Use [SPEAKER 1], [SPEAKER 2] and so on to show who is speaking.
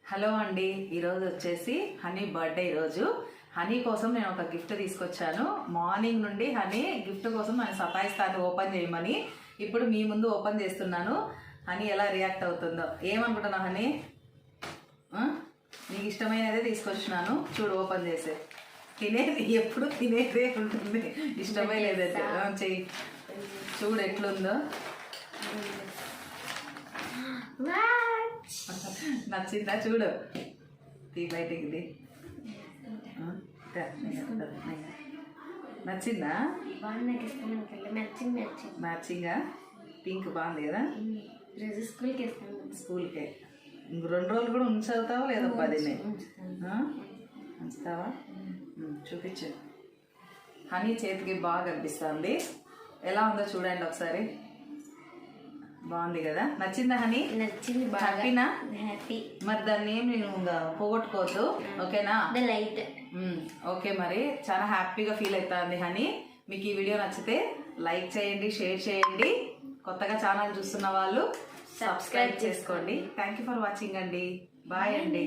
[SPEAKER 1] Hello అండి, ఈరోజు వచ్చేసి హనీ బర్త్డే. ఈరోజు హనీ కోసం నేను ఒక గిఫ్ట్ తీసుకొచ్చాను. మార్నింగ్ నుండి హనీ గిఫ్ట్ కోసం నేను సతాయిస్తాను ఓపెన్ చేయమని. ఇప్పుడు మీ ముందు ఓపెన్ చేస్తున్నాను. హనీ ఎలా రియాక్ట్ అవుతుందో ఏమనుకుంటున్నావు హనీ? నీకు ఇష్టమైనదే తీసుకొచ్చినాను, చూడు ఓపెన్ చేసే. తినేది ఎప్పుడు తినేదే ఉంటుంది, ఇష్టమైనదైతే చెయ్యి. చూడు ఎట్లుందో. నచ్చిందా? చూడు, తీ బయటికి ఇది. నచ్చిందా? మ్యాచింగా పింక్ బాగుంది కదా. స్కూల్కే ఇంక 2 రోజులు కూడా ఉంచుతావా లేదా? 10 ఉంచుతావా? చూపించు. హనీ చేతికి బాగా కనిపిస్తుంది. ఎలా ఉందో చూడండి ఒకసారి. బాగుంది కదా? నచ్చిందా హనీ?
[SPEAKER 2] నచ్చింది.
[SPEAKER 1] హ్యాపీనా?
[SPEAKER 2] హ్యాపీ.
[SPEAKER 1] మరి దాన్ని ఏం నేను పోగొట్టుకోవద్దు, ఓకేనా?
[SPEAKER 2] లైట్.
[SPEAKER 1] ఓకే, మరి చాలా హ్యాపీగా ఫీల్ అవుతుంది హనీ. మీకు ఈ వీడియో నచ్చితే లైక్ చేయండి, షేర్ చేయండి. కొత్తగా ఛానల్ చూస్తున్న వాళ్ళు సబ్స్క్రైబ్ చేసుకోండి. థ్యాంక్ యూ ఫర్ వాచింగ్ అండి. బాయ్ అండి.